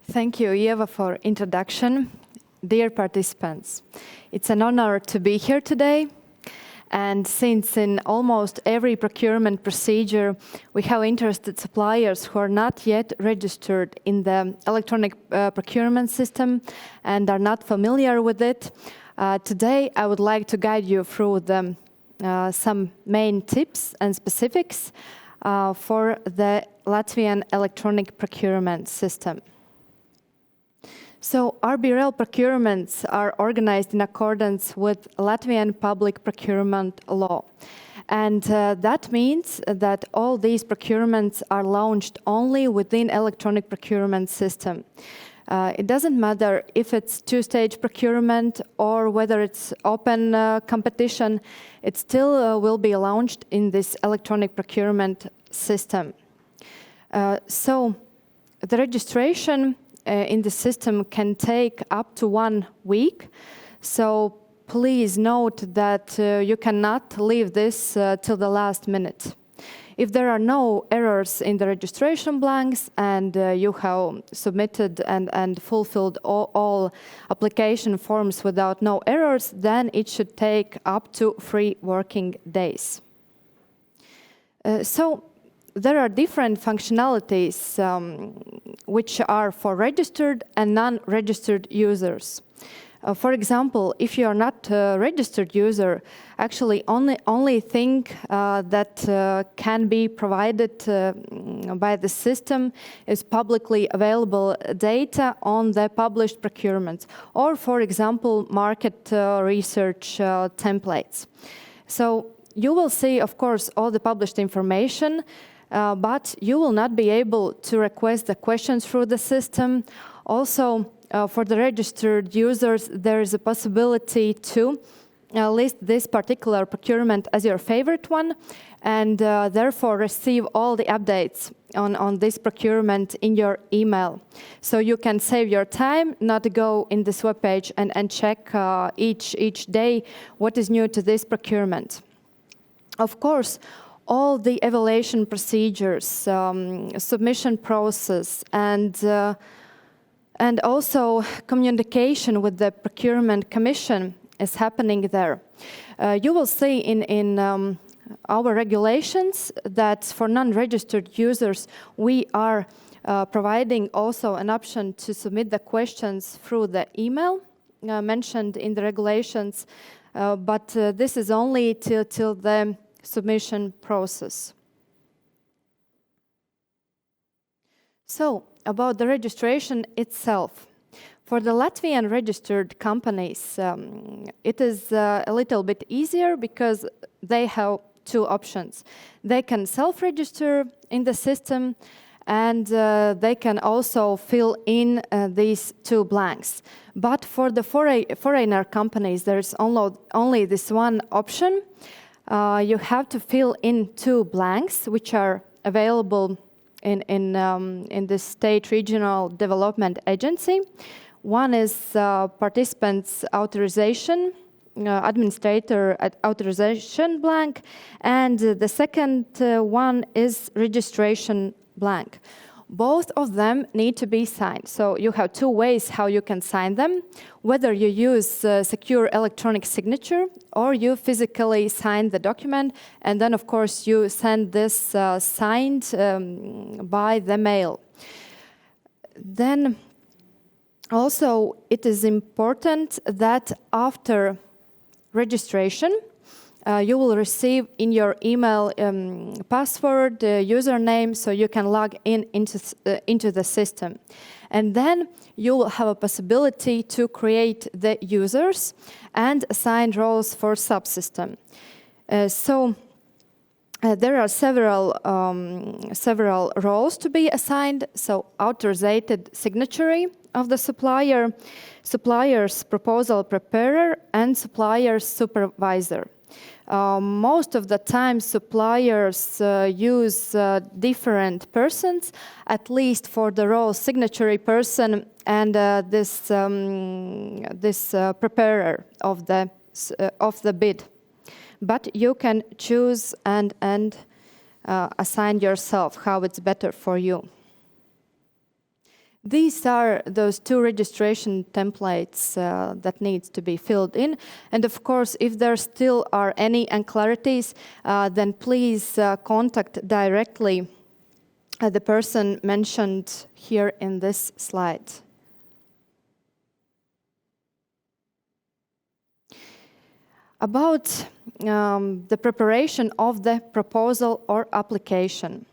Thank you, Eva, for introduction. Dear participants, it's an honor to be here today. And since in almost every procurement procedure, we have interested suppliers who are not yet registered in the electronic procurement system and are not familiar with it, today I would like to guide you through some main tips and specifics for the Latvian electronic procurement system. So RBRL procurements are organized in accordance with Latvian public procurement law. And that means that all these procurements are launched only within electronic procurement system. It doesn't matter if it's two-stage procurement or whether it's open competition, it still will be launched in this electronic procurement system. So the registration in the system can take up to 1 week. So please note that you cannot leave this till the last minute. If there are no errors in the registration blanks and you have submitted and fulfilled all application forms without no errors, then it should take up to 3 working days. So there are different functionalities which are for registered and non-registered users. For example, if you are not a registered user, actually only thing that can be provided by the system is publicly available data on the published procurements, or for example, market research templates. So you will see, of course, all the published information, but you will not be able to request the questions through the system. Also, for the registered users, there is a possibility to list this particular procurement as your favorite one and therefore receive all the updates on this procurement in your email. So you can save your time, not go in this webpage and check each day what is new to this procurement. Of course, all the evaluation procedures, submission process, and also communication with the procurement commission is happening there. You will see in our regulations that for non-registered users, we are providing also an option to submit the questions through the email mentioned in the regulations, but this is only till the submission process. So, about the registration itself. For the Latvian registered companies, it is a little bit easier because they have 2 options. They can self-register in the system and they can also fill in these 2 blanks. But for the foreigner companies, there's only this one option. You have to fill in 2 blanks, which are available in the State Regional Development Agency. One is participants authorization, administrator authorization blank, and the second one is registration blank. Both of them need to be signed. So you have 2 ways how you can sign them, whether you use secure electronic signature or you physically sign the document, and then of course you send this signed by the mail. Then also it is important that after registration, you will receive in your email password, username, so you can log into the system. And then you will have a possibility to create the users and assign roles for subsystem. There are several roles to be assigned. So authorized signatory of the supplier, supplier's proposal preparer, and supplier's supervisor. Most of the time, suppliers use different persons, at least for the role signatory person and this preparer of the bid. But you can choose and assign yourself how it's better for you. These are those 2 registration templates that needs to be filled in. And of course, if there still are any unclarities, then please contact directly the person mentioned here in this slide. About the preparation of the proposal or application.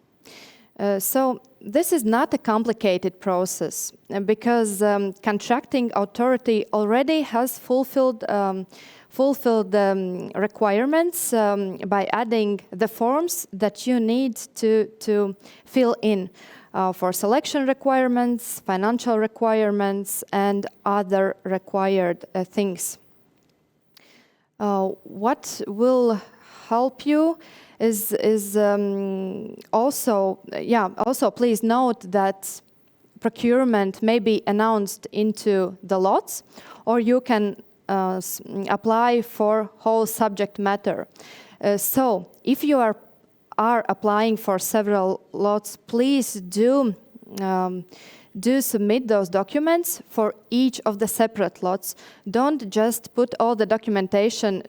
So this is not a complicated process because contracting authority already has fulfilled requirements by adding the forms that you need to fill in for selection requirements, financial requirements, and other required things. What will help you is also please note that procurement may be announced into the lots, or you can apply for whole subject matter. So if you are applying for several lots, please do submit those documents for each of the separate lots. Don't just put all the documentation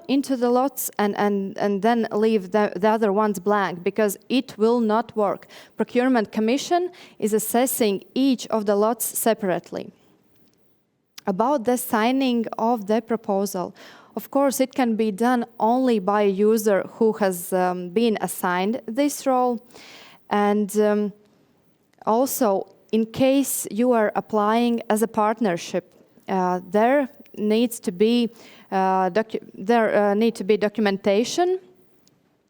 into the lots and then leave the other ones blank, because it will not work. Procurement Commission is assessing each of the lots separately. About the signing of the proposal, of course, it can be done only by a user who has been assigned this role. And also, in case you are applying as a partnership, there needs to be documentation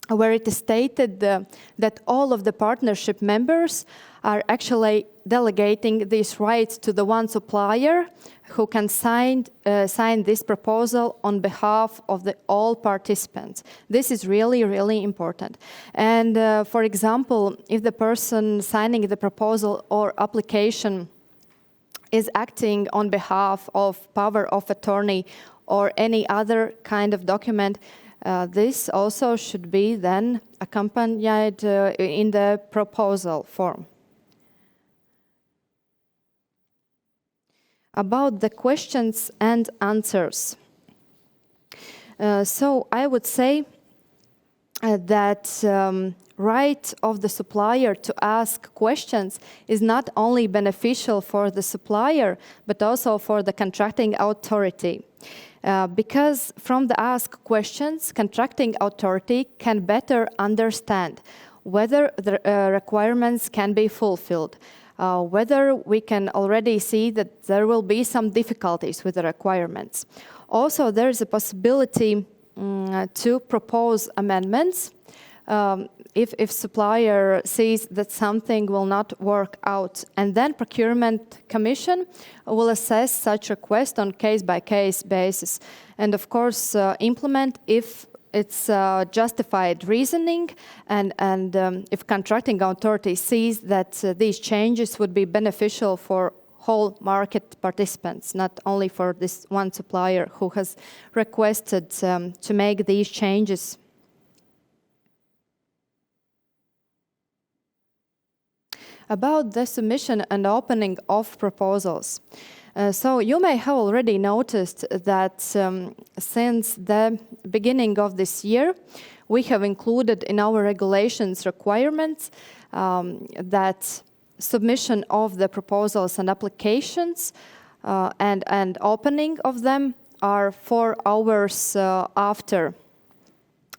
where it is stated that all of the partnership members are actually delegating these rights to the one supplier who can sign this proposal on behalf of all participants. This is really, really important. And for example, if the person signing the proposal or application is acting on behalf of power of attorney or any other kind of document, this also should be then accompanied in the proposal form. About the questions and answers. So I would say that right of the supplier to ask questions is not only beneficial for the supplier, but also for the contracting authority. Because from the asked questions, contracting authority can better understand whether the requirements can be fulfilled, whether we can already see that there will be some difficulties with the requirements. Also, there is a possibility to propose amendments if supplier sees that something will not work out, and then Procurement Commission will assess such request on case-by-case basis, and of course implement if it's justified reasoning, and if contracting authority sees that these changes would be beneficial for whole market participants, not only for this one supplier who has requested to make these changes. About the submission and opening of proposals. So you may have already noticed that since the beginning of this year, we have included in our regulations requirements that submission of the proposals and applications and opening of them are 4 hours after.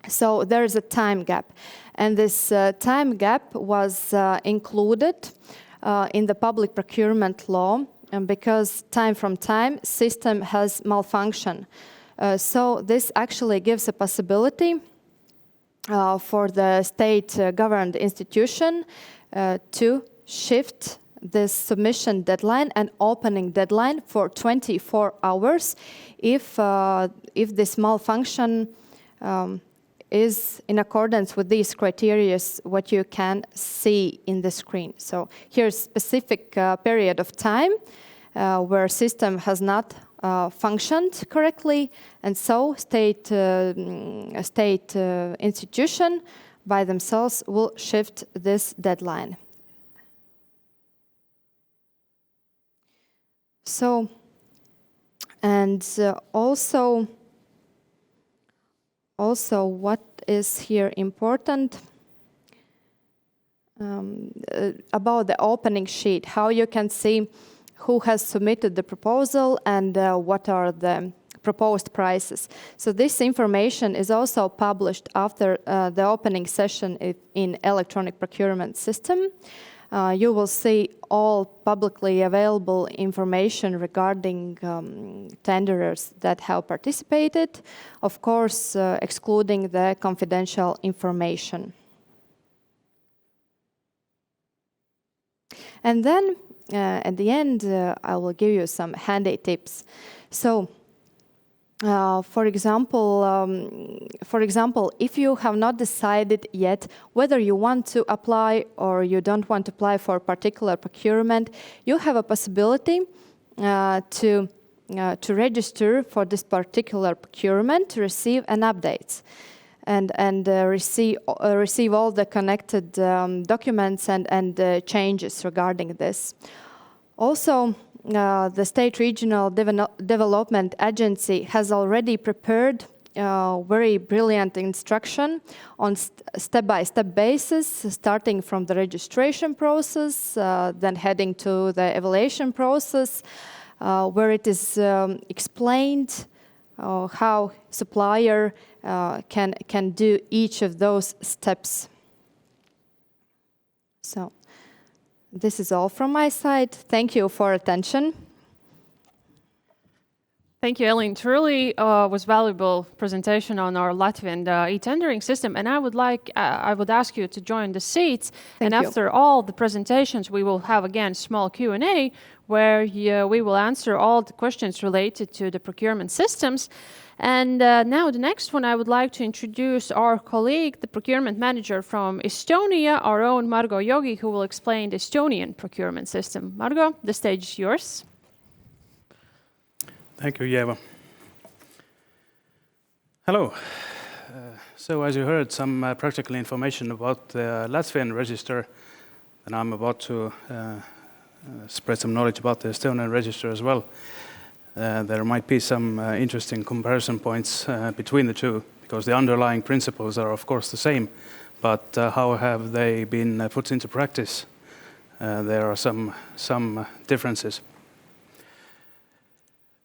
So there is a time gap. And this time gap was included in the public procurement law, and because time from time system has malfunction. So this actually gives a possibility for the state governed institution to shift this submission deadline and opening deadline for 24 hours if this malfunction is in accordance with these criteria, what you can see in the screen. So here's specific period of time where system has not functioned correctly, and so state institution by themselves will shift this deadline. So, and also what is here important about the opening sheet, how you can see who has submitted the proposal and what are the proposed prices. So this information is also published after the opening session in electronic procurement system. You will see all publicly available information regarding tenderers that have participated, of course, excluding the confidential information. And then at the end, I will give you some handy tips. So, for example, if you have not decided yet whether you want to apply or you don't want to apply for a particular procurement, you have a possibility to register for this particular procurement to receive an update and receive all the connected documents and changes regarding this. Also, the State Regional Development Agency has already prepared very brilliant instruction on step-by-step basis, starting from the registration process, then heading to the evaluation process, where it is explained how supplier can do each of those steps. So, this is all from my side. Thank you for attention. Thank you, Elīna. It really was valuable presentation on our Latvian e-tendering system, and I would ask you to join the seats. Thank and you. After all the presentations, we will have again small Q&A where we will answer all the questions related to the procurement systems. And now the next one, I would like to introduce our colleague, the procurement manager from Estonia, our own Margo Jõgi, who will explain the Estonian procurement system. Margo, the stage is yours. Thank you, Jeva. Hello. So as you heard, some practical information about the Latvian register, and I'm about to spread some knowledge about the Estonian register as well. There might be some interesting comparison points between the two, because the underlying principles are of course the same, but how have they been put into practice? There are some differences.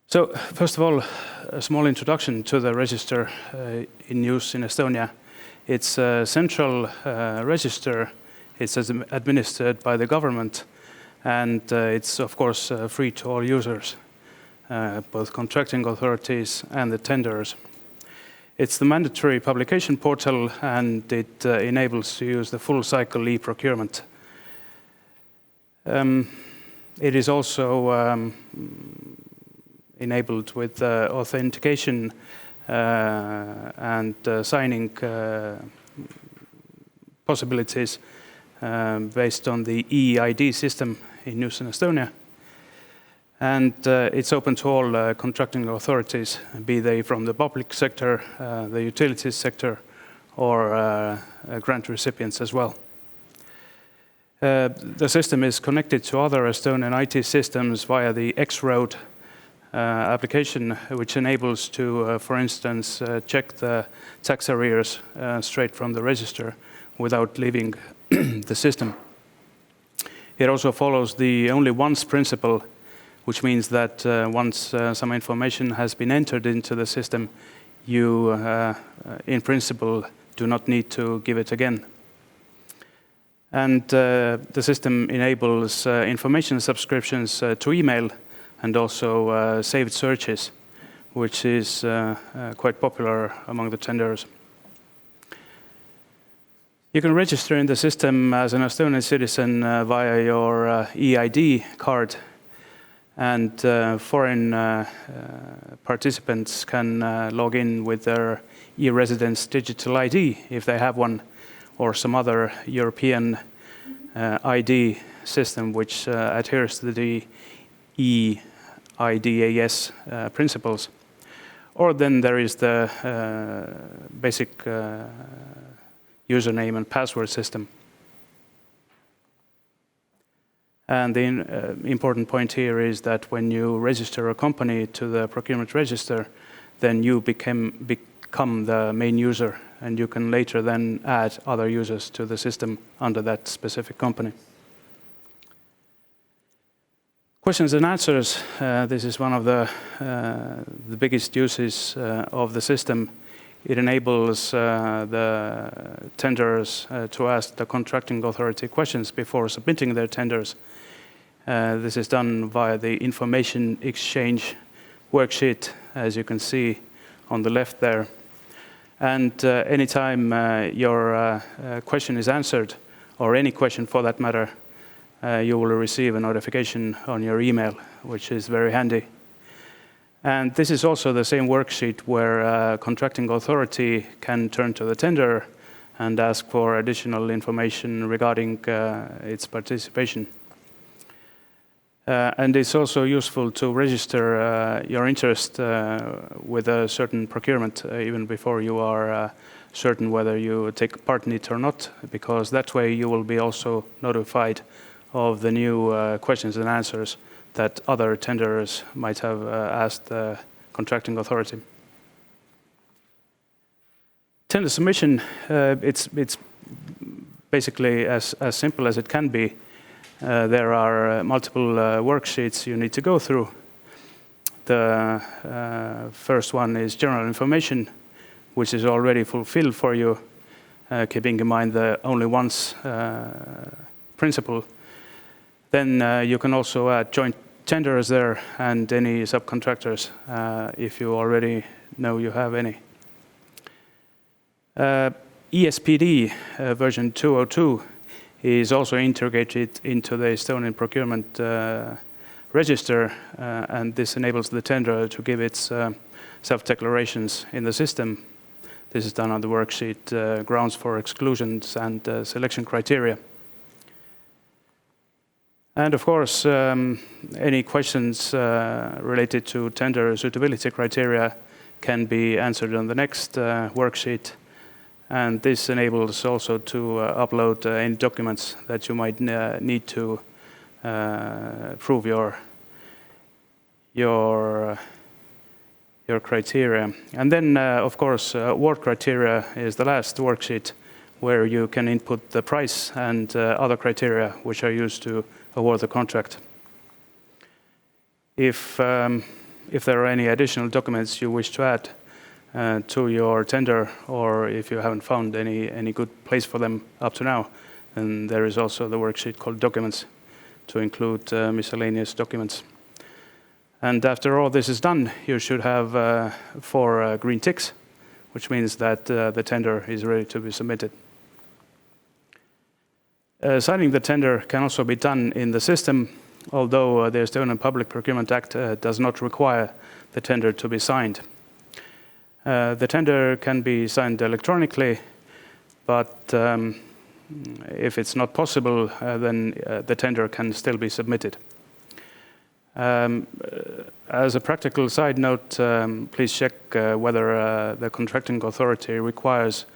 So first of all, a small introduction to the register in use in Estonia. It's a central register. It's administered by the government, and it's of course free to all users. Both contracting authorities and the tenderers. It's the mandatory publication portal, and it enables to use the full cycle e-procurement. It is also enabled with authentication and signing possibilities based on the EID system in use in Estonia. And it's open to all contracting authorities, be they from the public sector, the utilities sector, or grant recipients as well. The system is connected to other Estonian IT systems via the X-Road application, which enables to, for instance, check the tax arrears straight from the register without leaving the system. It also follows the only once principle, which means that once some information has been entered into the system, you, in principle, do not need to give it again. And the system enables information subscriptions to email and also saved searches, which is quite popular among the tenderers. You can register in the system as an Estonian citizen via your EID card. And foreign participants can log in with their e-residence digital ID if they have one, or some other European ID system which adheres to the EEST principles. Or then there is the basic username and password system. And the important point here is that when you register a company to the procurement register, then you become the main user, and you can later then add other users to the system under that specific company. Questions and answers. This is one of the biggest uses of the system. It enables the tenderers to ask the contracting authority questions before submitting their tenders. This is done via the information exchange worksheet, as you can see on the left there. And anytime your question is answered, or any question for that matter, you will receive a notification on your email, which is very handy. And this is also the same worksheet where contracting authority can turn to the tender and ask for additional information regarding its participation. And it's also useful to register your interest with a certain procurement even before you are certain whether you take part in it or not, because that way you will be also notified of the new questions and answers that other tenderers might have asked the contracting authority. Tender submission, it's basically as simple as it can be. There are multiple worksheets you need to go through. The first one is general information, which is already fulfilled for you, keeping in mind the only once principle. Then you can also add joint tenders there and any subcontractors if you already know you have any. ESPD version 202 is also integrated into the Estonian procurement register, and this enables the tenderer to give its self-declarations in the system. This is done on the worksheet grounds for exclusions and selection criteria. And of course, any questions related to tender suitability criteria can be answered on the next worksheet. And this enables also to upload any documents that you might need to prove your criteria. And then, of course, award criteria is the last worksheet where you can input the price and other criteria which are used to award the contract. If there are any additional documents you wish to add to your tender, or if you haven't found any good place for them up to now, then there is also the worksheet called documents to include miscellaneous documents. And after all this is done, you should have 4 green ticks, which means that the tender is ready to be submitted. Signing the tender can also be done in the system, although the Estonian Public Procurement Act does not require the tender to be signed. The tender can be signed electronically, but if it's not possible, then the tender can still be submitted. As a practical side note, please check whether the contracting authority requires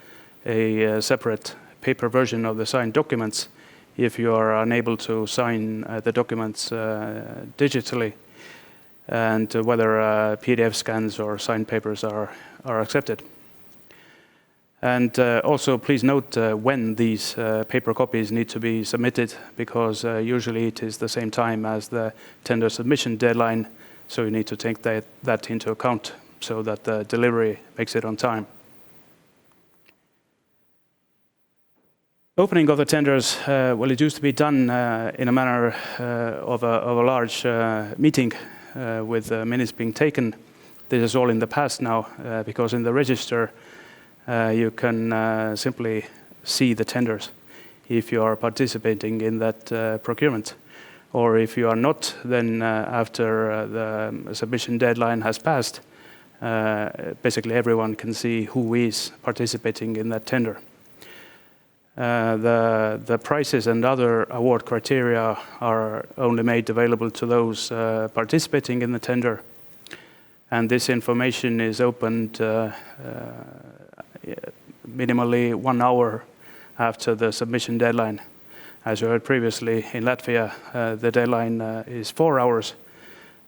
a separate paper version of the signed documents if you are unable to sign the documents digitally, and whether PDF scans or signed papers are accepted. And also please note when these paper copies need to be submitted, because usually it is the same time as the tender submission deadline, so you need to take that into account so that the delivery makes it on time. Opening of the tenders, well, it used to be done in a manner of a large meeting with minutes being taken. This is all in the past now, because in the register you can simply see the tenders if you are participating in that procurement. Or if you are not, then after the submission deadline has passed, basically everyone can see who is participating in that tender. The prices and other award criteria are only made available to those participating in the tender. And this information is opened minimally 1 hour after the submission deadline. As you heard previously, in Latvia, the deadline is 4 hours.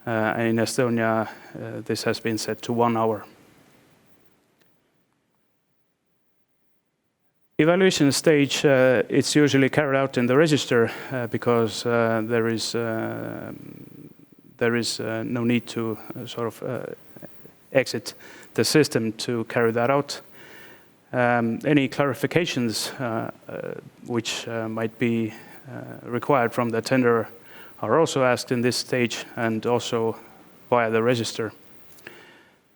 In Estonia, this has been set to 1 hour. Evaluation stage, it's usually carried out in the register because there is no need to exit the system to carry that out. Any clarifications which might be required from the tenderer are also asked in this stage and also via the register.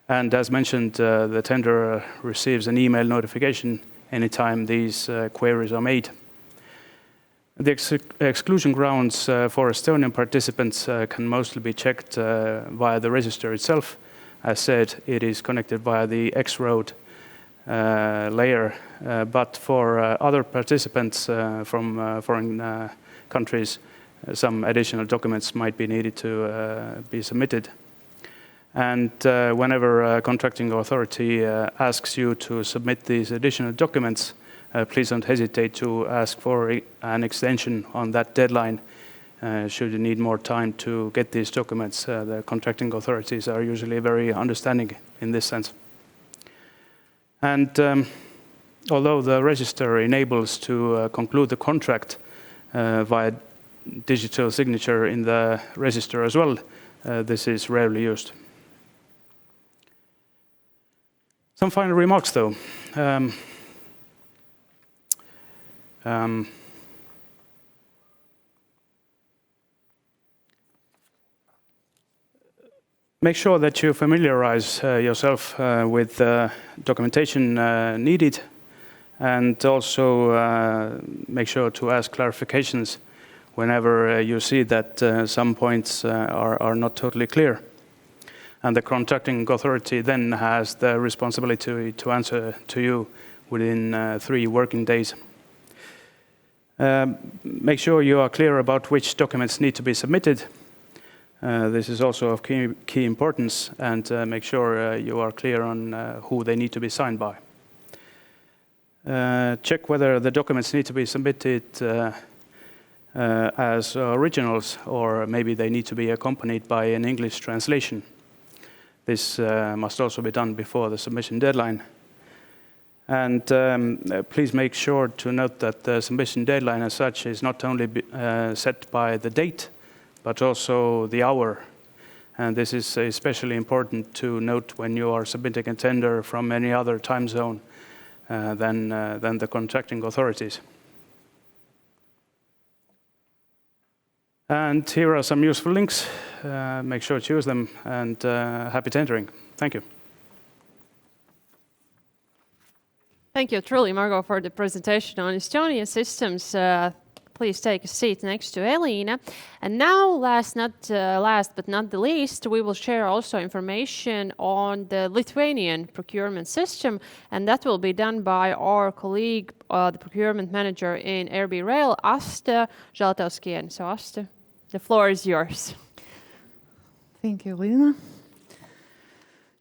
And as mentioned, the tenderer receives an email notification anytime these queries are made. The exclusion grounds for Estonian participants can mostly be checked via the register itself. As said, it is connected via the X-road layer, but for other participants from foreign countries, some additional documents might be needed to be submitted. And whenever a contracting authority asks you to submit these additional documents, please don't hesitate to ask for an extension on that deadline should you need more time to get these documents. The contracting authorities are usually very understanding in this sense. And although the register enables to conclude the contract via digital signature in the register as well, this is rarely used. Some final remarks though. Make sure that you familiarize yourself with the documentation needed, and also make sure to ask clarifications whenever you see that some points are not totally clear. And the contracting authority then has the responsibility to answer to you within 3 working days. Make sure you are clear about which documents need to be submitted. This is also of key importance, and make sure you are clear on who they need to be signed by. Check whether the documents need to be submitted as originals, or maybe they need to be accompanied by an English translation. This must also be done before the submission deadline. And please make sure to note that the submission deadline as such is not only set by the date, but also the hour. And this is especially important to note when you are submitting a tender from any other time zone than the contracting authorities. And here are some useful links. Make sure to use them, and happy tendering. Thank you. Thank you truly, Margo, for the presentation on Estonian systems. Please take a seat next to Elīna. And now, last but not the least, we will share also information on the Lithuanian procurement system, and that will be done by our colleague, the procurement manager in RB Rail, Asta Žaltauskienė. So, Asta, the floor is yours. Thank you, Elīna.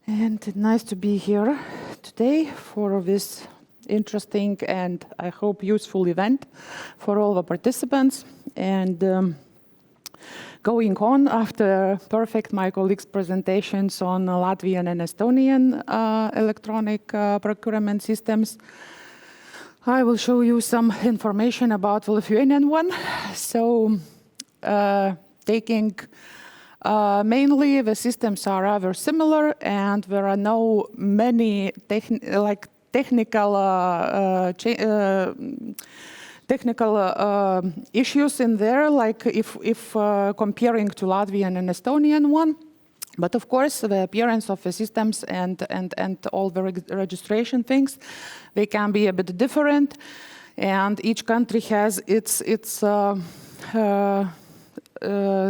And nice to be here today for this interesting and I hope useful event for all the participants. And going on after my colleagues' presentations on Latvian and Estonian electronic procurement systems, I will show you some information about the Lithuanian one. So mainly the systems are rather similar, and there are no many technical issues in there, like if comparing to Latvian and Estonian one. But of course, the appearance of the systems and all the registration things, they can be a bit different, and each country has its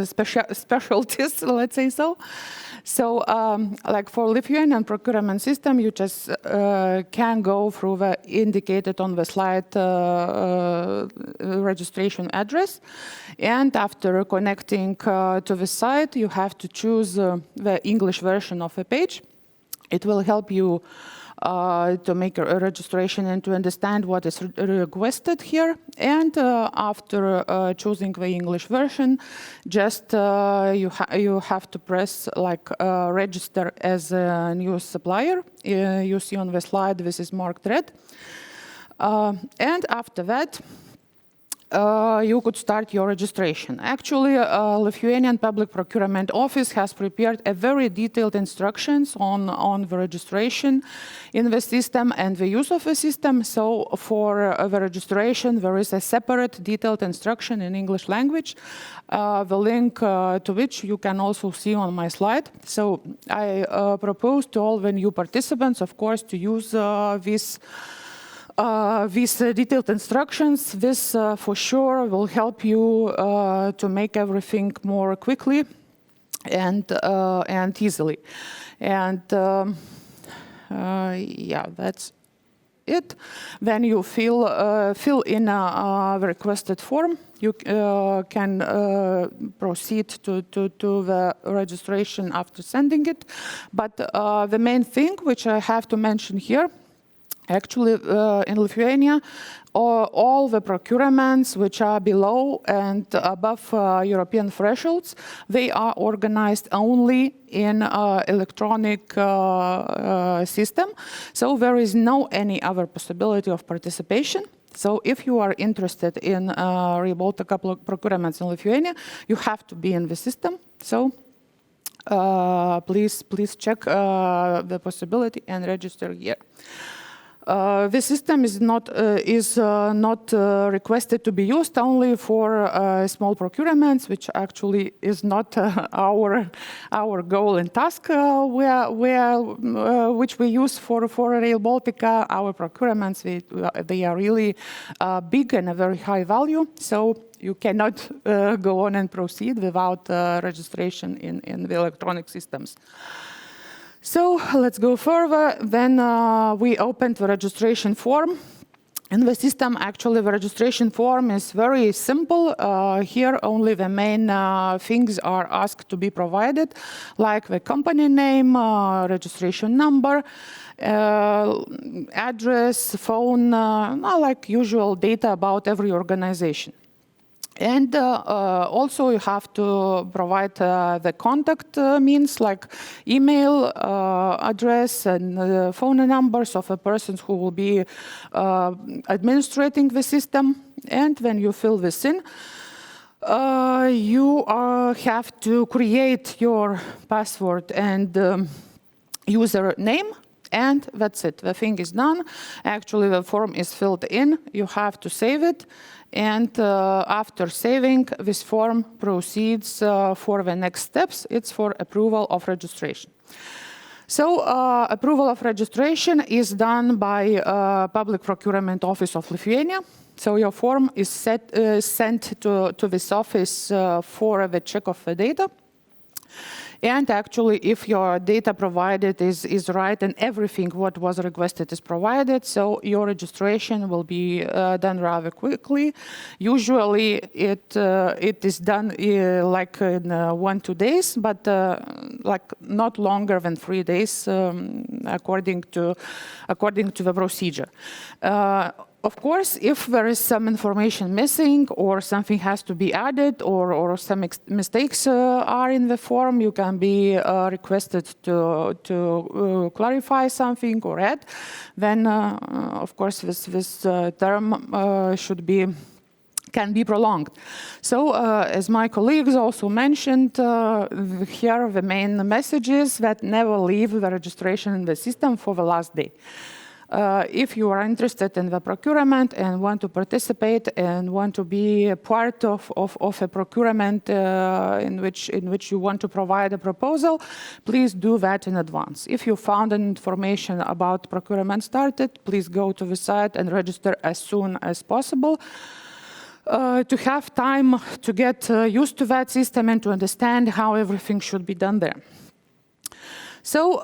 specialties, let's say so. So, like for Lithuanian procurement system, you just can go through the indicated on the slide registration address. And after connecting to the site, you have to choose the English version of the page. It will help you to make a registration and to understand what is requested here. And after choosing the English version, just you have to press like register as a new supplier. You see on the slide this is marked red. And after that, you could start your registration. Actually, Lithuanian Public Procurement Office has prepared a very detailed instructions on the registration in the system and the use of the system. So for the registration, there is a separate detailed instruction in English language, the link to which you can also see on my slide. So I propose to all the new participants, of course, to use these detailed instructions. This for sure will help you to make everything more quickly and easily. And yeah, that's it. Then you fill in the requested form. You can proceed to the registration after sending it. But the main thing which I have to mention here, actually, in Lithuania, all the procurements which are below and above European thresholds, they are organized only in electronic system. So there is no any other possibility of participation. So if you are interested in Rail Baltica procurements in Lithuania, you have to be in the system. So please check the possibility and register here. The system is not requested to be used only for small procurements, which actually is not our goal and task which we use for Rail Baltica. Our procurements, they are really big and a very high value, so you cannot go on and proceed without registration in the electronic systems. So let's go further. Then we opened the registration form. In the system, actually, the registration form is very simple. Here, only the main things are asked to be provided, like the company name, registration number, address, phone, like usual data about every organization. And also you have to provide the contact means like email, address and phone numbers of the persons who will be administrating the system. And when you fill this in, you have to create your password and username. And that's it. The thing is done. Actually, the form is filled in. You have to save it. And after saving, this form proceeds for the next steps. It's for approval of registration. So approval of registration is done by Public Procurement Office of Lithuania. So your form is sent to this office for the check of the data. And actually, if your data provided is right and everything what was requested is provided, so your registration will be done rather quickly. Usually, it is done like in 1-2 days, but like not longer than 3 days, according to the procedure. Of course, if there is some information missing or something has to be added or some mistakes are in the form, you can be requested to clarify something or add. Then, of course, this term can be prolonged. So, as my colleagues also mentioned, here the main message is that never leave the registration in the system for the last day. If you are interested in the procurement and want to participate and want to be a part of a procurement in which you want to provide a proposal, please do that in advance. If you found information about procurement started, please go to the site and register as soon as possible. To have time to get used to that system and to understand how everything should be done there. So,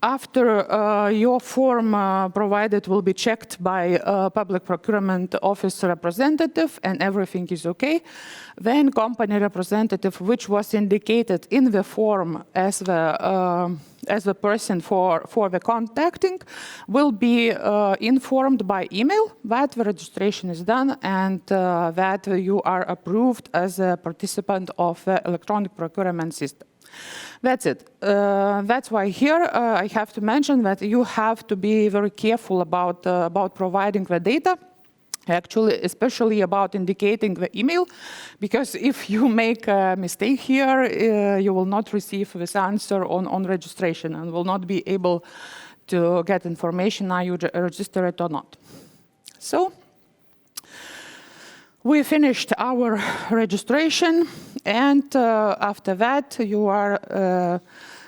After your form provided will be checked by a public procurement office representative and everything is okay, then company representative, which was indicated in the form as the person for the contacting, will be informed by email that the registration is done and that you are approved as a participant of the electronic procurement system. That's it. That's why here I have to mention that you have to be very careful about providing the data, actually, especially about indicating the email, because if you make a mistake here, you will not receive this answer on registration and will not be able to get information are you registered or not. So, we finished our registration, and after that, you are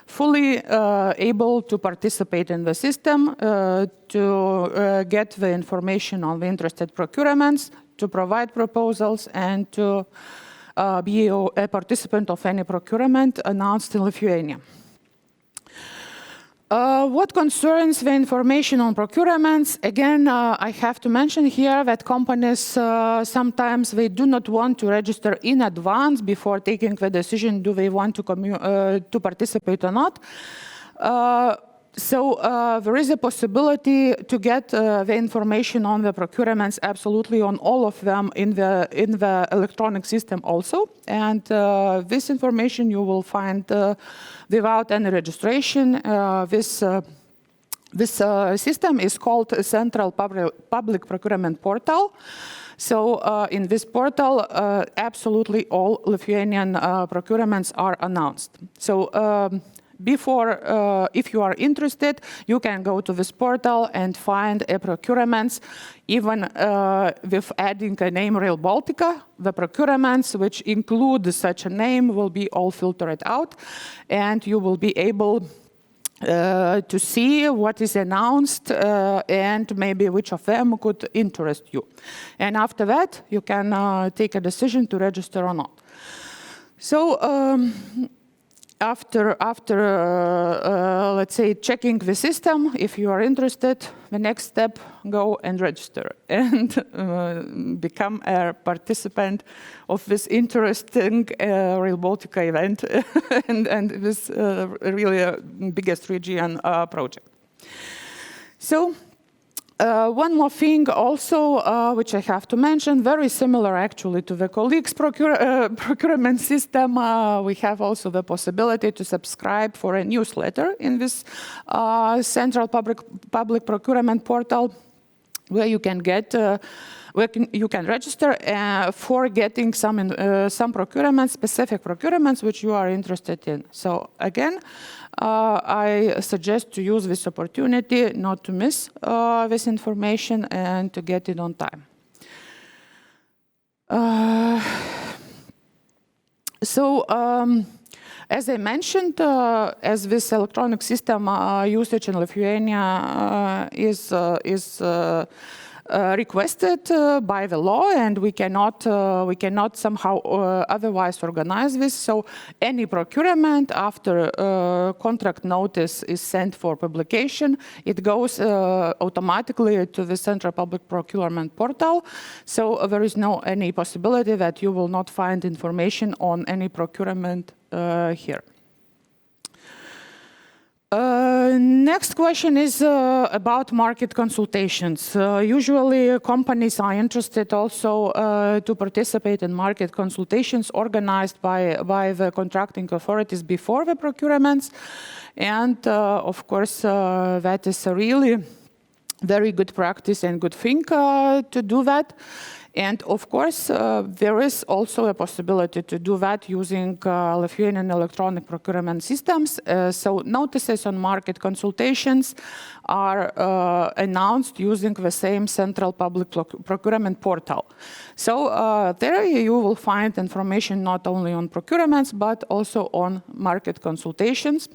fully able to participate in the system, to get the information on the interested procurements, to provide proposals, and to be a participant of any procurement announced in Lithuania. What concerns the information on procurements, again, I have to mention here that companies sometimes they do not want to register in advance before taking the decision, do they want to participate or not. So there is a possibility to get the information on the procurements absolutely on all of them in the electronic system also. And this information you will find without any registration. This system is called Central Public Procurement Portal. So in this portal, absolutely all Lithuanian procurements are announced. So before, if you are interested, you can go to this portal and find a procurements, even with adding a name Rail Baltica. The procurements which include such a name will be all filtered out, and you will be able to see what is announced and maybe which of them could interest you. And after that, you can take a decision to register or not. So, after let's say, checking the system, if you are interested, the next step, go and register and become a participant of this interesting Rail Baltica event and this really biggest region project. So, one more thing also, which I have to mention, very similar actually to the colleagues' procurement system, we have also the possibility to subscribe for a newsletter in this Central Public Procurement Portal, where you can get you can register for getting some procurements, specific procurements which you are interested in. So again, I suggest to use this opportunity not to miss this information and to get it on time. As I mentioned, as this electronic system usage in Lithuania is requested by the law, and we cannot somehow otherwise organize this. So any procurement after contract notice is sent for publication, it goes automatically to the Central Public Procurement Portal. So there is no any possibility that you will not find information on any procurement here. Next question is about market consultations. Usually companies are interested also to participate in market consultations organized by the contracting authorities before the procurements. And of course, that is a really very good practice and good thing to do that. And of course, there is also a possibility to do that using Lithuanian electronic procurement systems. So notices on market consultations are announced using the same Central Public Procurement Portal. So there you will find information not only on procurements, but also on market consultations.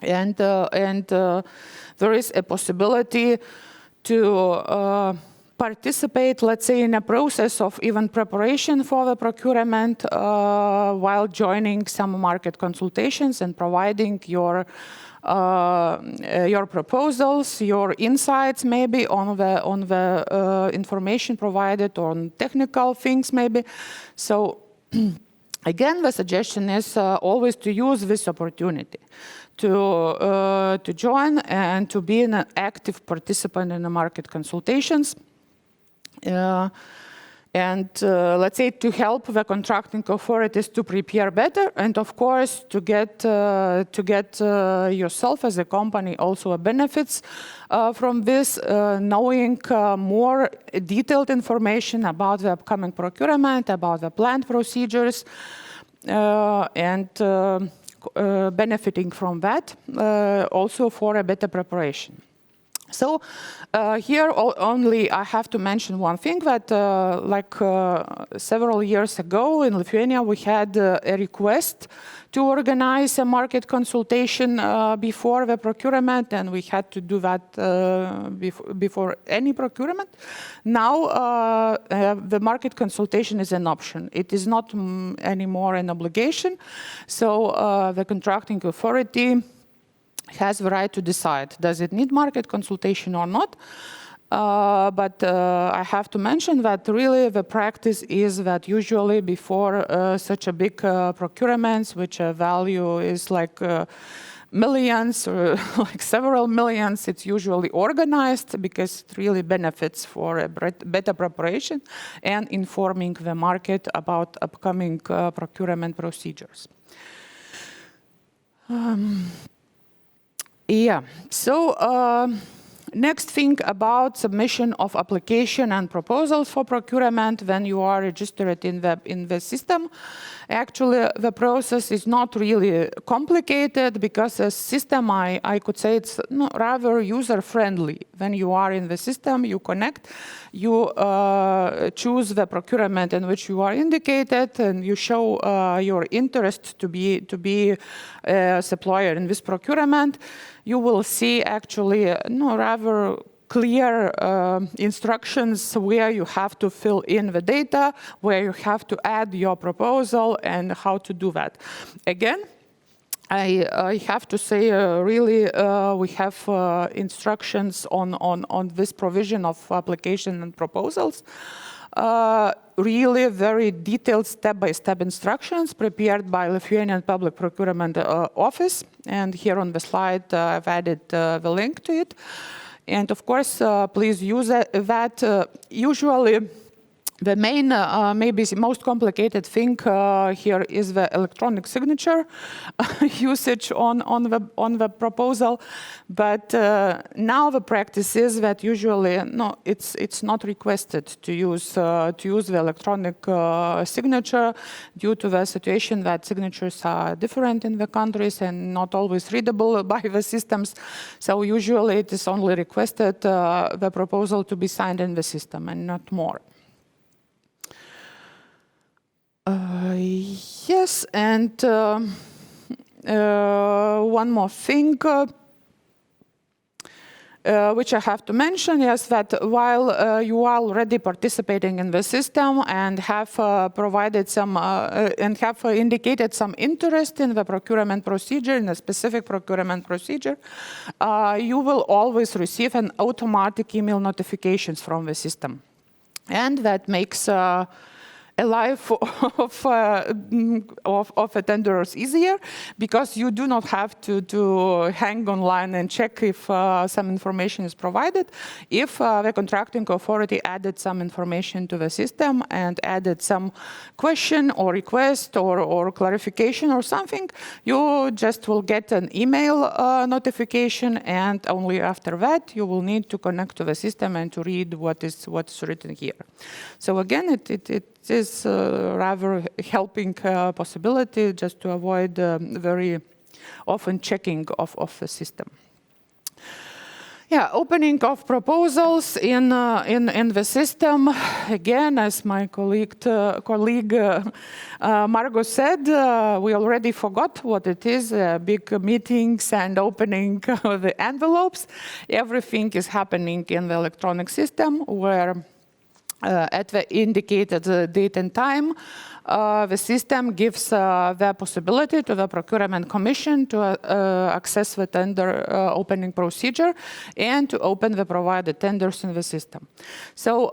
And there is a possibility to participate, let's say, in a process of even preparation for the procurement while joining some market consultations and providing your your proposals, your insights maybe on the information provided, on technical things maybe. So again, the suggestion is always to use this opportunity to join and to be an active participant in the market consultations. And let's say to help the contracting authorities to prepare better, and of course to get yourself as a company also benefits from this, knowing more detailed information about the upcoming procurement, about the planned procedures, and benefiting from that also for a better preparation. So here only I have to mention one thing, that several years ago in Lithuania we had a request to organize a market consultation before the procurement, and we had to do that before any procurement. Now the market consultation is an option. It is not anymore an obligation. So the contracting authority has the right to decide, does it need market consultation or not? But I have to mention that really the practice is that usually before such a big procurements, which value is like millions or like several millions, it's usually organized because it really benefits for a better preparation and informing the market about upcoming procurement procedures. Yeah, so next thing about submission of application and proposals for procurement when you are registered in the system. Actually, the process is not really complicated because the system, I could say it's rather user-friendly. When you are in the system, you connect, you choose the procurement in which you are indicated, and you show your interest to be a supplier in this procurement. You will see actually rather clear instructions where you have to fill in the data, where you have to add your proposal, and how to do that. Again, I have to say really we have instructions on this provision of application and proposals. Really very detailed step-by-step instructions prepared by Lithuanian Public Procurement Office. And here on the slide, I've added the link to it. And of course, please use that. Usually, the main, maybe the most complicated thing here is the electronic signature usage on the proposal. But now the practice is that usually it's not requested to use the electronic signature due to the situation that signatures are different in the countries and not always readable by the systems. So usually it is only requested the proposal to be signed in the system and not more. Yes, and one more thing which I have to mention is that while you are already participating in the system and have provided some and have indicated some interest in the procurement procedure, in a specific procurement procedure, you will always receive an automatic email notifications from the system, and that makes a life of a tenderers easier, because you do not have to hang online and check if some information is provided. If the contracting authority added some information to the system and added some question or request or clarification or something, you just will get an email notification, and only after that you will need to connect to the system and to read what's written here. So again, it is rather helping possibility just to avoid very often checking of the system. Yeah, opening of proposals in the system. Again, as my colleague Margo said, we already forgot what it is, big meetings and opening the envelopes. Everything is happening in the electronic system, where at the indicated date and time. The system gives the possibility to the Procurement Commission to access the tender opening procedure and to open the provided tenders in the system. So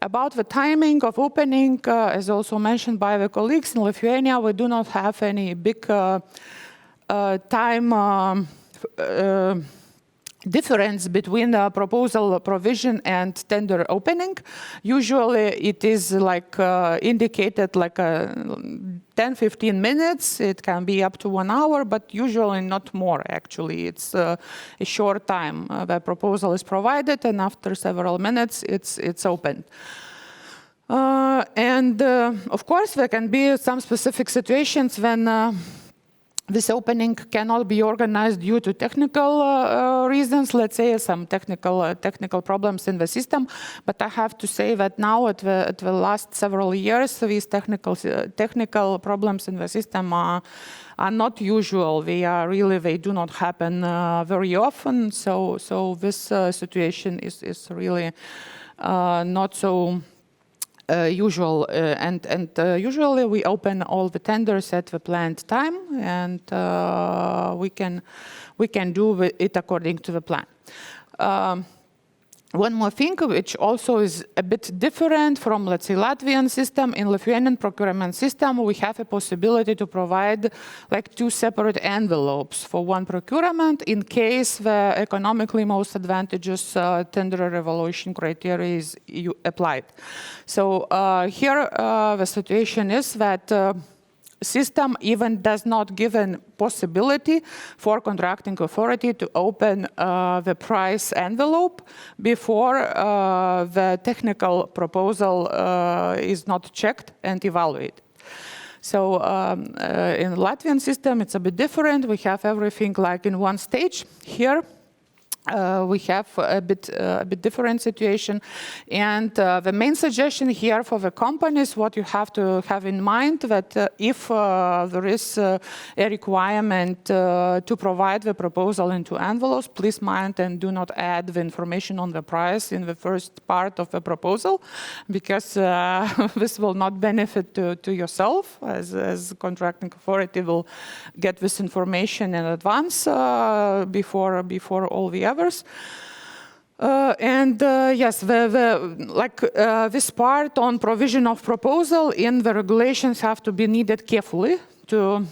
about the timing of opening, as also mentioned by the colleagues, in Lithuania we do not have any big time difference between the proposal provision and tender opening. Usually it is like indicated like 10-15 minutes. It can be up to 1 hour, but usually not more actually. It's a short time. The proposal is provided and after several minutes it's opened. Of course there can be some specific situations when this opening cannot be organized due to technical reasons, let's say some technical problems in the system. But I have to say that now at the last several years, these technical problems in the system are not usual. They do not happen very often. So this situation is really not so usual, and usually we open all the tenders at the planned time, and we can do it according to the plan. One more thing, which also is a bit different from, let's say, Latvian system. In Lithuanian procurement system, we have a possibility to provide like 2 separate envelopes for one procurement in case the economically most advantageous tender evaluation criteria is applied. So here the situation is that system even does not give a possibility for contracting authority to open the price envelope before the technical proposal is not checked and evaluated. So in the Latvian system, it's a bit different. We have everything like in one stage. Here, we have a bit different situation, and the main suggestion here for the companies, what you have to have in mind, that if there is a requirement to provide the proposal into envelopes, please mind and do not add the information on the price in the first part of the proposal, because this will not benefit to yourself, as contracting authority will get this information in advance before all the others. Yes, this part on provision of proposal in the regulations have to be needed carefully to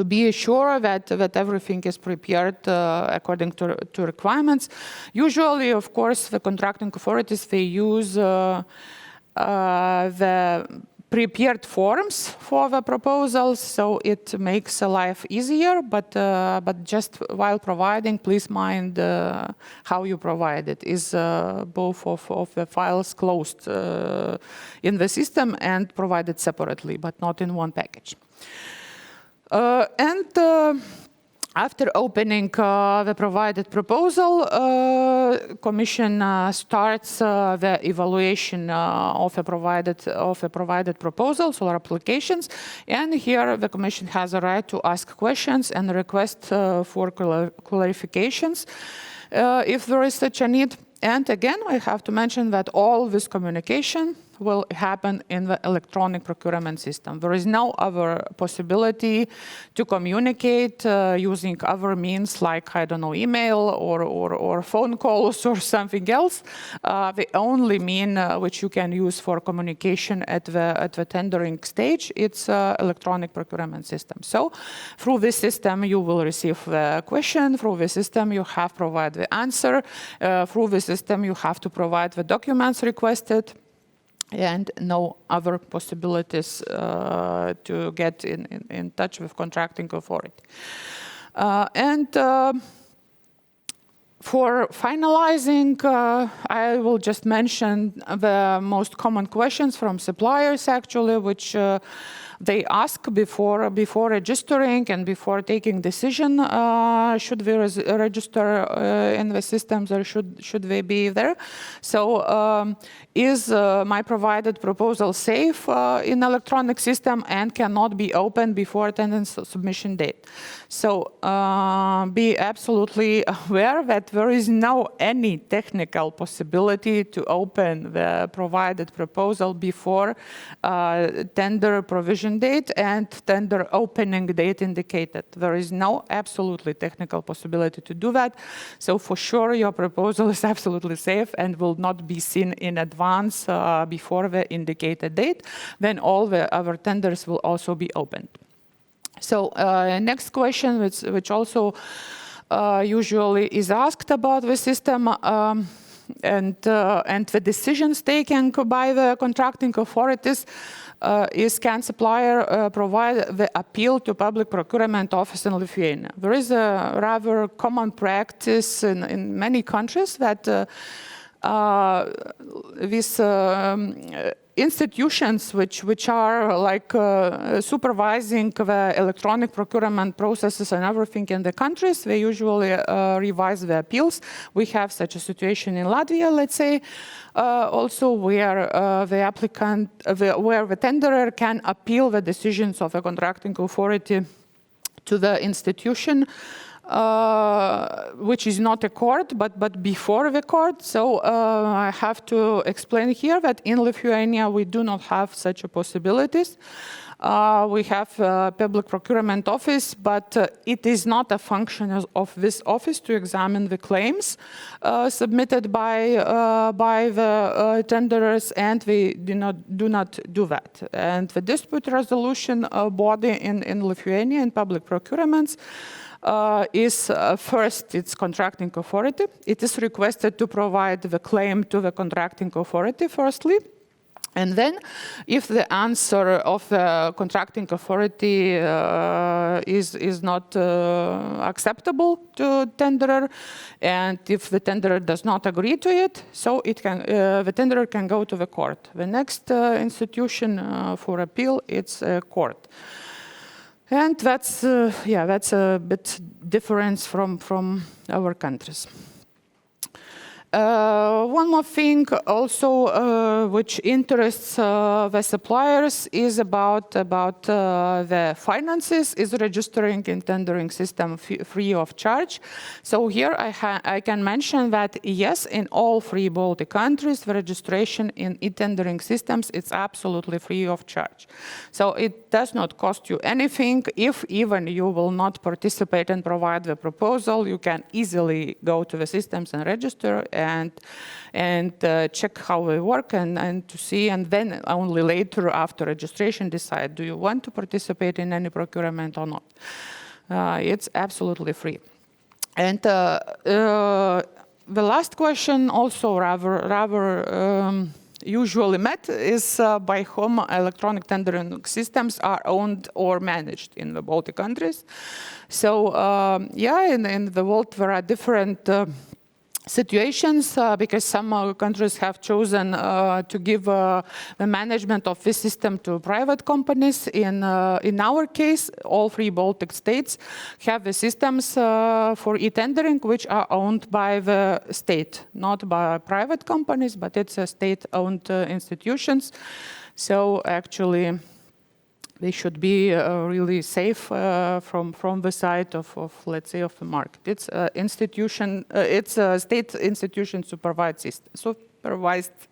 be sure that everything is prepared according to requirements. Usually, of course, the contracting authorities, they use the prepared forms for the proposals, so it makes life easier, but just while providing, please mind how you provide it. Is both of the files closed in the system and provided separately, but not in one package. After opening the provided proposal, Commission starts the evaluation of a provided proposals or applications, and here the Commission has a right to ask questions and request for clarifications if there is such a need. And again, I have to mention that all this communication will happen in the electronic procurement system. There is no other possibility to communicate using other means like, I don't know, email or phone calls or something else. The only mean which you can use for communication at the tendering stage, it's electronic procurement system. So through this system, you will receive the question. Through the system, you have provided the answer. Through the system, you have to provide the documents requested, and no other possibilities to get in touch with contracting authority. For finalizing, I will just mention the most common questions from suppliers, actually, which they ask before registering and before taking decision, should we register in the systems or should they be there? So is my provided proposal safe in electronic system and cannot be opened before attendance submission date? So be absolutely aware that there is no any technical possibility to open the provided proposal before tender provision date and tender opening date indicated. There is no absolutely technical possibility to do that. So for sure your proposal is absolutely safe and will not be seen in advance before the indicated date. Then all the other tenders will also be opened. So next question, which also usually is asked about the system, and the decisions taken by the contracting authorities is can supplier provide the appeal to public procurement office in Lithuania. There is a rather common practice in many countries that these institutions which are like supervising the electronic procurement processes and everything in the countries, they usually revise the appeals. We have such a situation in Latvia, let's say, also where the applicant, where the tenderer can appeal the decisions of a contracting authority to the institution, which is not a court, but before the court. So I have to explain here that in Lithuania we do not have such a possibilities. We have a public procurement office, but it is not a function of this office to examine the claims submitted by the tenderers, and we do not do that. And the dispute resolution body in Lithuania in public procurements is first its contracting authority. It is requested to provide the claim to the contracting authority firstly. And then, if the answer of the contracting authority is not acceptable to tenderer, and if the tenderer does not agree to it, so it can the tenderer can go to the court. The next institution for appeal, it's a court. And that's a bit difference from our countries. One more thing also which interests the suppliers is about the finances, is registering in tendering system free of charge. So here I can mention that yes, in all three Baltic countries, the registration in e-tendering systems is absolutely free of charge. So it does not cost you anything. If even you will not participate and provide the proposal, you can easily go to the systems and register and check how they work and to see, and then only later after registration decide, do you want to participate in any procurement or not. It's absolutely free. And the last question, also rather usually met, is by whom electronic tendering systems are owned or managed in the Baltic countries. So in the world there are different situations because some countries have chosen to give the management of this system to private companies. In our case, all three Baltic states have the systems for e-tendering which are owned by the state, not by private companies, but it's a state-owned institutions. So actually they should be really safe from the side of let's say, of the market. It's institution. It's a state institution supervised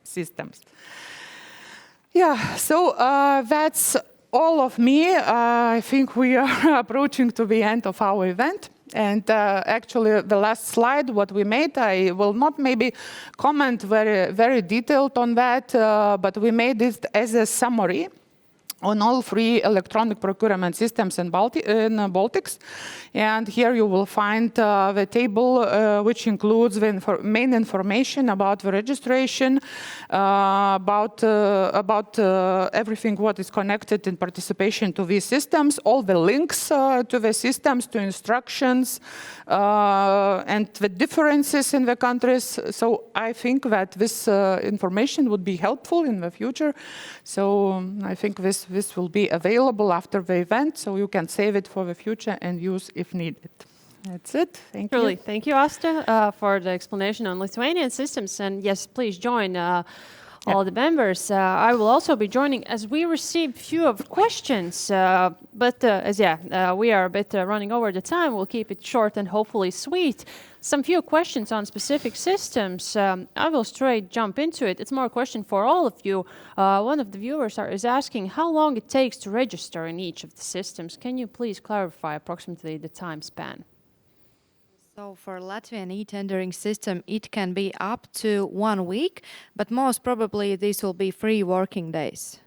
systems. Yeah. So that's all of me. I think we are approaching to the end of our event. And actually, the last slide, what we made, I will not maybe comment very detailed on that, but we made it as a summary on all three electronic procurement systems in Baltics. And here you will find the table which includes the main information about the registration, about everything what is connected in participation to these systems, all the links to the systems, to instructions, and the differences in the countries. So I think that this information would be helpful in the future. So I think this this will be available after the event, so you can save it for the future and use if needed. That's it. Thank Truly. you. Thank you, Asta, for the explanation on Lithuanian systems. And yes, please join all the members. I will also be joining as we received few of questions. But we are a bit running over the time. We'll keep it short and hopefully sweet. Some few questions on specific systems. I will straight jump into it. It's more a question for all of you. One of the viewers is asking how long it takes to register in each of the systems. Can you please clarify approximately the time span? So for Latvian e-tendering system, it can be up to 1 week, but most probably these will be 3 working days.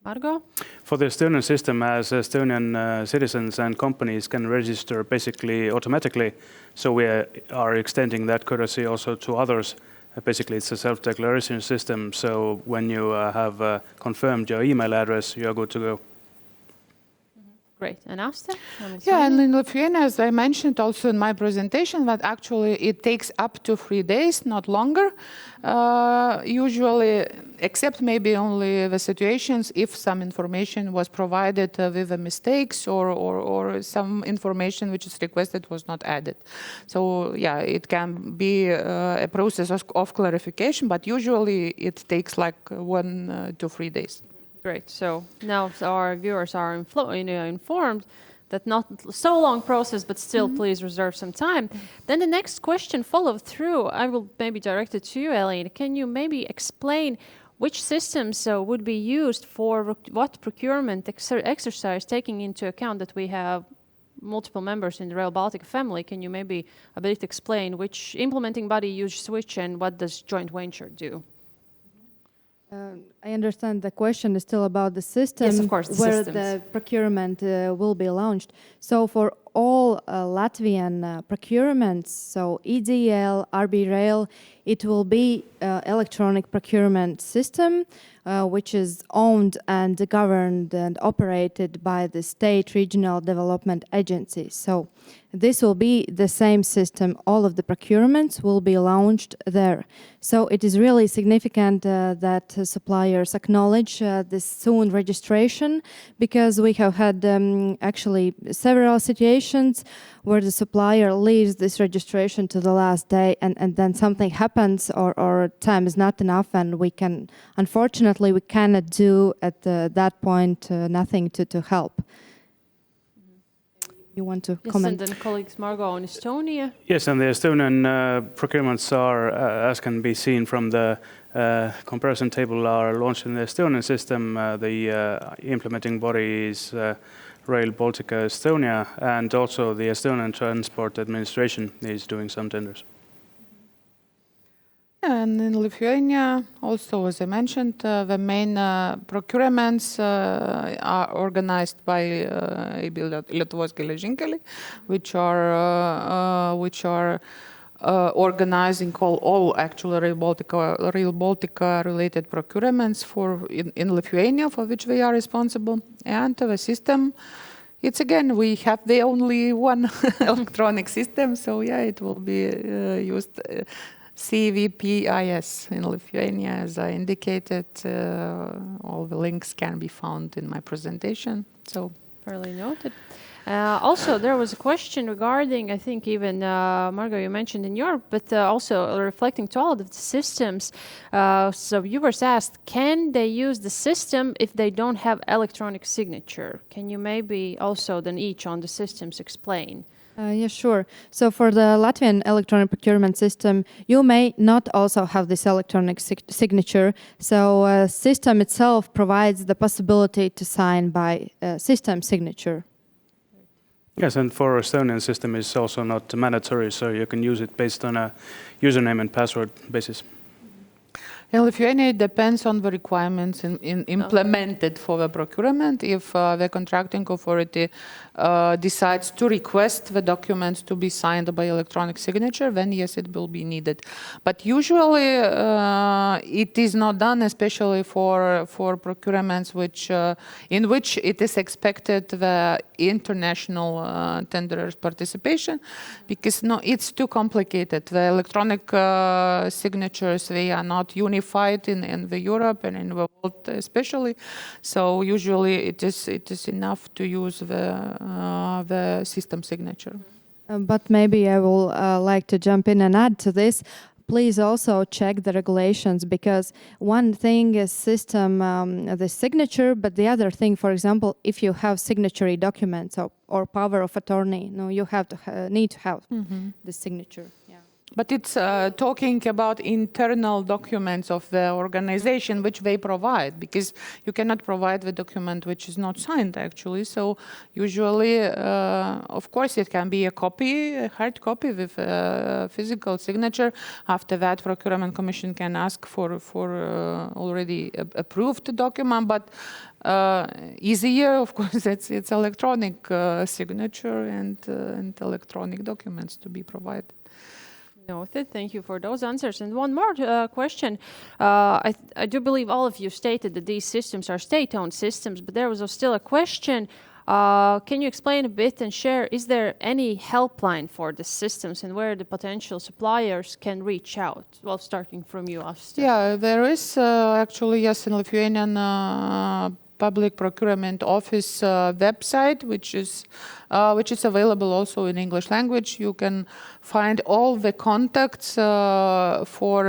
Margo? For the Estonian system, as Estonian citizens and companies can register basically automatically, so we are extending that courtesy also to others. Basically, it's a self-declaration system, so when you have confirmed your email address, you are good to go. Great. And Asta? Yeah, and in Lithuania, as I mentioned also in my presentation, that actually it takes up to 3 days, not longer. Usually, except maybe only the situations if some information was provided with the mistakes or some information which is requested was not added. So yeah, it can be a process of clarification, but usually it takes like 1 to 3 days. Great. So now our viewers are informed that not so long process, but still please reserve some time. Then the next question followed through. I will maybe direct it to you, Elīna. Can you maybe explain which systems would be used for what procurement exercise, taking into account that we have multiple members in the Rail Baltica family? Can you maybe a bit explain which implementing body uses which and what does joint venture do? I understand the question is still about the system. Yes, of course, where the procurement will be launched. So for all Latvian procurements, so EDL, RB Rail, it will be electronic procurement system, which is owned and governed and operated by the state regional development agencies. So this will be the same system. All of the procurements will be launched there. So it is really significant that suppliers acknowledge this soon registration, because we have had actually several situations where the supplier leaves this registration to the last day and then something happens or time is not enough and unfortunately we cannot do at that point nothing to help. You want to comment? Yes, and then colleagues Margo on Estonia. Yes, and the Estonian procurements are, as can be seen from the comparison table, are launched in the Estonian system. The implementing body is Rail Baltica Estonia, and also the Estonian Transport Administration is doing some tenders. And in Lithuania, also, as I mentioned, the main procurements are organized by Lietuvos geležinkeliai, which are organizing all actually Rail Baltica related procurements in Lithuania, for which they are responsible. And the system, it's again, we have the only one electronic system, so yeah, it will be used. CVPIS in Lithuania, as I indicated. All the links can be found in my presentation. So, fairly noted. Also, there was a question regarding, I think even Margo, you mentioned in Europe, but also reflecting to all of the systems. So viewers asked, can they use the system if they don't have electronic signature? Can you maybe also then each on the systems explain? Yeah, sure. So for the Latvian electronic procurement system, you may not also have this electronic signature. So system itself provides the possibility to sign by system signature. Yes, and for Estonian system is also not mandatory, so you can use it based on a username and password basis. In Lithuania, it depends on the requirements implemented for the procurement. If the contracting authority decides to request the documents to be signed by electronic signature, then yes, it will be needed. But usually it is not done, especially for procurements in which it is expected the international tenderers' participation, because it's too complicated. The electronic signatures, they are not uniform simplified in the Europe and in the world especially. So usually it is enough to use the system signature. But maybe I will like to jump in and add to this. Please also check the regulations, because one thing is system, the signature, but the other thing, for example, if you have signatory documents or power of attorney, you have to need to have the signature. Yeah. But it's talking about internal documents of the organization which they provide, because you cannot provide the document which is not signed actually. So usually, of course, it can be a copy, a hard copy with a physical signature. After that, Procurement Commission can ask for already approved document, but easier, of course, it's electronic signature and electronic documents to be provided. Noted. Thank you for those answers. And one more question. I do believe all of you stated that these systems are state-owned systems, but there was still a question. Can you explain a bit and share, is there any helpline for the systems and where the potential suppliers can reach out? Well, starting from you, Asta. Yeah, there is actually, yes, in Lithuanian Public Procurement Office website, which is available also in English language. You can find all the contacts for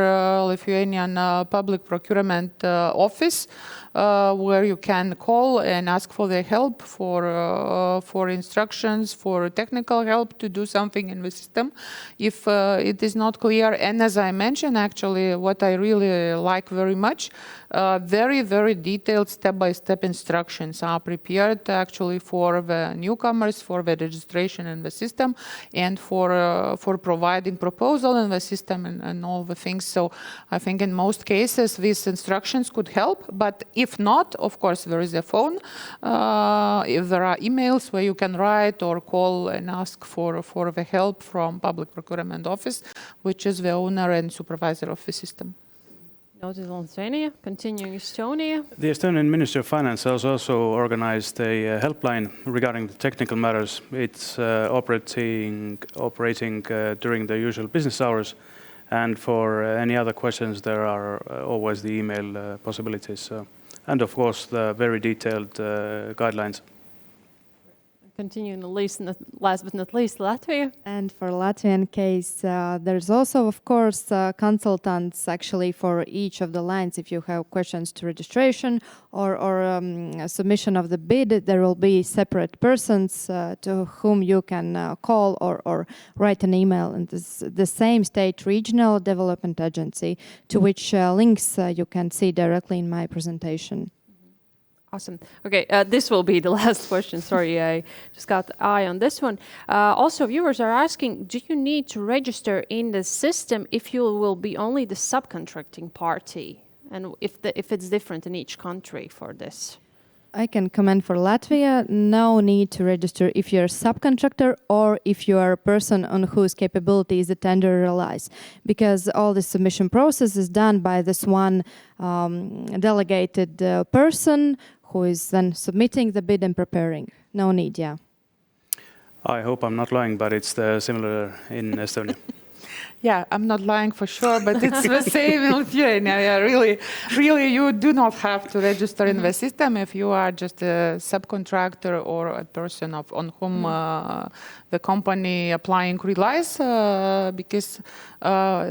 Lithuanian Public Procurement Office, where you can call and ask for their help, for instructions, for technical help to do something in the system if it is not clear. And as I mentioned, actually, what I really like very much, very, very detailed step-by-step instructions are prepared actually for the newcomers, for the registration in the system, and for providing proposal in the system and all the things. So I think in most cases these instructions could help, but if not, of course, there is a phone. If there are emails where you can write or call and ask for the help from Public Procurement Office, which is the owner and supervisor of the system. Noted Lithuania, continuing Estonia. The Estonian Ministry of Finance has also organized a helpline regarding the technical matters. It's operating during the usual business hours, and for any other questions there are always the email possibilities. And of course the very detailed guidelines. Continuing last but not least, Latvia. And for Latvian case, there's also, of course, consultants actually for each of the lines. If you have questions to registration or submission of the bid, there will be separate persons to whom you can call or write an email. And this the same state regional development agency, to which links you can see directly in my presentation. Awesome. Okay, this will be the last question. Sorry, I just got the eye on this one. Also, viewers are asking, do you need to register in the system if you will be only the subcontracting party? And if it's different in each country for this? I can comment for Latvia. No need to register if you're a subcontractor or if you are a person on whose capabilities the tender relies, because all the submission process is done by this one delegated person who is then submitting the bid and preparing. No need, yeah. I hope I'm not lying, but it's similar in Estonia. Yeah, I'm not lying for sure, but it's the same in Lithuania. Yeah, really, you do not have to register in the system if you are just a subcontractor or a person on whom the company applying relies, because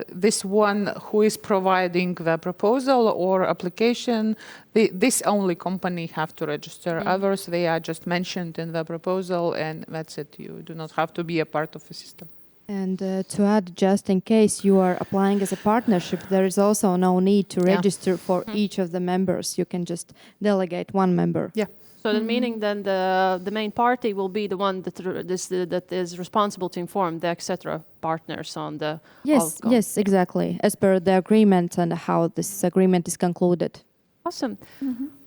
this one who is providing the proposal or application, this only company have to register. Others, they are just mentioned in the proposal, and that's it. You do not have to be a part of the system. And to add, just in case you are applying as a partnership, there is also no need to register for each of the members. You can just delegate one member. Yeah. So the meaning then the main party will be the one that is responsible to inform the etc. partners on the outcome. Yes, exactly, as per the agreement and how this agreement is concluded. Awesome.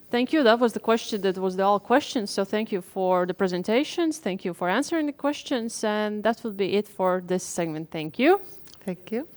Thank you. That was the question. That was all questions. So thank you for the presentations. Thank you for answering the questions. And that will be it for this segment. Thank you. Thank you.